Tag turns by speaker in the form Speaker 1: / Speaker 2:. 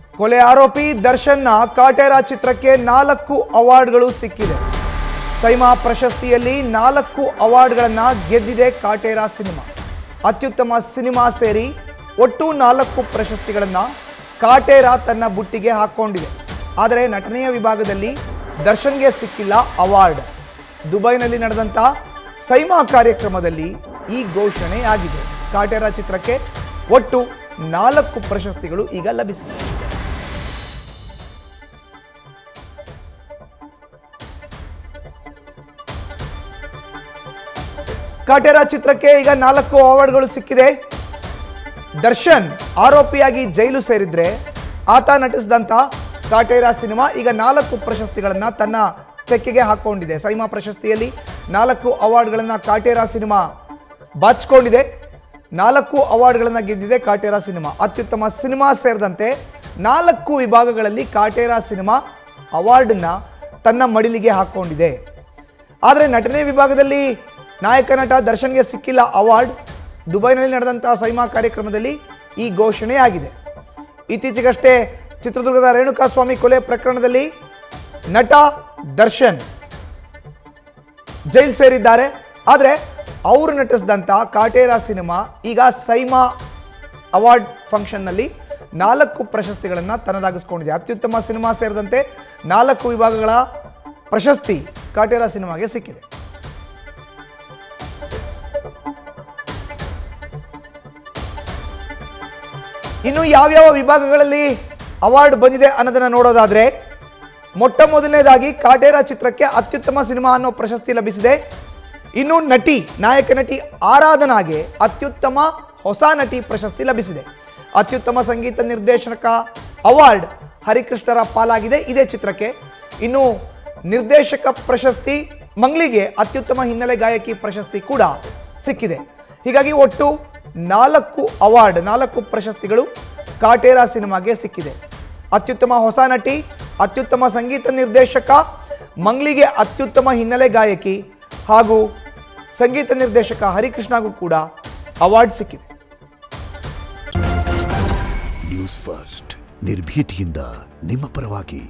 Speaker 1: ಕೊಲೆ ಆರೋಪಿ ದರ್ಶನ್ನ ಕಾಟೇರ ಚಿತ್ರಕ್ಕೆ 4 ಅವಾರ್ಡ್ಗಳು ಸಿಕ್ಕಿದೆ. ಸೈಮಾ ಪ್ರಶಸ್ತಿಯಲ್ಲಿ 4 ಅವಾರ್ಡ್ಗಳನ್ನು ಗೆದ್ದಿದೆ ಕಾಟೇರ ಸಿನಿಮಾ. ಅತ್ಯುತ್ತಮ ಸಿನಿಮಾ ಸೇರಿ ಒಟ್ಟು 4 ಪ್ರಶಸ್ತಿಗಳನ್ನು ಕಾಟೇರ ತನ್ನ ಬುಟ್ಟಿಗೆ ಹಾಕೊಂಡಿದೆ. ಆದರೆ ನಟನೆಯ ವಿಭಾಗದಲ್ಲಿ ದರ್ಶನ್ಗೆ ಸಿಕ್ಕಿಲ್ಲ ಅವಾರ್ಡ್. ದುಬೈನಲ್ಲಿ ನಡೆದಂಥ ಸೈಮಾ ಕಾರ್ಯಕ್ರಮದಲ್ಲಿ ಈ ಘೋಷಣೆ ಆಗಿದೆ. ಕಾಟೇರ ಚಿತ್ರಕ್ಕೆ ಒಟ್ಟು 4 ಪ್ರಶಸ್ತಿಗಳು ಈಗ ಲಭಿಸಿವೆ. ಕಾಟೇರ ಚಿತ್ರಕ್ಕೆ ಈಗ 4 ಅವಾರ್ಡ್ಗಳು ಸಿಕ್ಕಿದೆ. ದರ್ಶನ್ ಆರೋಪಿಯಾಗಿ ಜೈಲು ಸೇರಿದ್ರೆ ಆತ ನಟಿಸಿದಂಥ ಕಾಟೇರ ಸಿನಿಮಾ ಈಗ 4 ಪ್ರಶಸ್ತಿಗಳನ್ನು ತನ್ನ ತೆಕ್ಕೆಗೆ ಹಾಕೊಂಡಿದೆ. ಸೈಮಾ ಪ್ರಶಸ್ತಿಯಲ್ಲಿ 4 ಅವಾರ್ಡ್ಗಳನ್ನು ಕಾಟೇರ ಸಿನಿಮಾ ಬಾಚಿಕೊಂಡಿದೆ. 4 ಅವಾರ್ಡ್ಗಳನ್ನು ಗೆದ್ದಿದೆ ಕಾಟೇರ ಸಿನಿಮಾ. ಅತ್ಯುತ್ತಮ ಸಿನಿಮಾ ಸೇರಿದಂತೆ 4 ವಿಭಾಗಗಳಲ್ಲಿ ಕಾಟೇರ ಸಿನಿಮಾ ಅವಾರ್ಡನ್ನ ತನ್ನ ಮಡಿಲಿಗೆ ಹಾಕೊಂಡಿದೆ. ಆದರೆ ನಟನೆ ವಿಭಾಗದಲ್ಲಿ ನಾಯಕ ನಟ ದರ್ಶನ್ಗೆ ಸಿಕ್ಕಿಲ್ಲ ಅವಾರ್ಡ್. ದುಬೈನಲ್ಲಿ ನಡೆದಂಥ ಸೈಮಾ ಕಾರ್ಯಕ್ರಮದಲ್ಲಿ ಈ ಘೋಷಣೆ ಆಗಿದೆ. ಇತ್ತೀಚೆಗಷ್ಟೇ ಚಿತ್ರದುರ್ಗದ ರೇಣುಕಾಸ್ವಾಮಿ ಕೊಲೆ ಪ್ರಕರಣದಲ್ಲಿ ನಟ ದರ್ಶನ್ ಜೈಲು ಸೇರಿದ್ದಾರೆ. ಆದರೆ ಅವರು ನಟಿಸಿದಂಥ ಕಾಟೇರ ಸಿನಿಮಾ ಈಗ ಸೈಮಾ ಅವಾರ್ಡ್ ಫಂಕ್ಷನ್ನಲ್ಲಿ 4 ಪ್ರಶಸ್ತಿಗಳನ್ನು ತನ್ನದಾಗಿಸ್ಕೊಂಡಿದೆ. ಅತ್ಯುತ್ತಮ ಸಿನಿಮಾ ಸೇರಿದಂತೆ 4 ವಿಭಾಗಗಳ ಪ್ರಶಸ್ತಿ ಕಾಟೇರ ಸಿನಿಮಾಗೆ ಸಿಕ್ಕಿದೆ. ಇನ್ನು ಯಾವ್ಯಾವ ವಿಭಾಗಗಳಲ್ಲಿ ಅವಾರ್ಡ್ ಬಂದಿದೆ ಅನ್ನೋದನ್ನು ನೋಡೋದಾದ್ರೆ, ಮೊಟ್ಟ ಮೊದಲನೇದಾಗಿ ಕಾಟೇರ ಚಿತ್ರಕ್ಕೆ ಅತ್ಯುತ್ತಮ ಸಿನಿಮಾ ಅನ್ನೋ ಪ್ರಶಸ್ತಿ ಲಭಿಸಿದೆ. ಇನ್ನು ನಾಯಕ ನಟಿ ಆರಾಧನಾಗೆ ಅತ್ಯುತ್ತಮ ಹೊಸ ನಟಿ ಪ್ರಶಸ್ತಿ ಲಭಿಸಿದೆ. ಅತ್ಯುತ್ತಮ ಸಂಗೀತ ನಿರ್ದೇಶಕ ಅವಾರ್ಡ್ ಹರಿಕೃಷ್ಣರ ಪಾಲಾಗಿದೆ ಇದೇ ಚಿತ್ರಕ್ಕೆ. ಇನ್ನು ನಿರ್ದೇಶಕ ಪ್ರಶಸ್ತಿ ಮಂಗ್ಲಿಗೆ ಅತ್ಯುತ್ತಮ ಹಿನ್ನೆಲೆ ಗಾಯಕಿ ಪ್ರಶಸ್ತಿ ಕೂಡ ಸಿಕ್ಕಿದೆ. ಹೀಗಾಗಿ ಒಟ್ಟು 4 ಅವಾರ್ಡ್ 4 ಪ್ರಶಸ್ತಿಗಳು ಕಾಟೇರ ಸಿನಿಮಾಗೆ ಸಿಕ್ಕಿದೆ. ಅತ್ಯುತ್ತಮ ಹೊಸ ನಟಿ, ಅತ್ಯುತ್ತಮ ಸಂಗೀತ ನಿರ್ದೇಶಕ, ಮಂಗ್ಲಿಗೆ ಅತ್ಯುತ್ತಮ ಹಿನ್ನೆಲೆ ಗಾಯಕಿ ಹಾಗೂ ಸಂಗೀತ ನಿರ್ದೇಶಕ ಹರಿಕೃಷ್ಣಗೂ ಕೂಡ ಅವಾರ್ಡ್ ಸಿಕ್ಕಿದೆ.
Speaker 2: ನ್ಯೂಸ್ ಫಸ್ಟ್ ನಿರ್ಭೀತಿಯಿಂದ ನಿಮ್ಮ ಪರವಾಗಿ.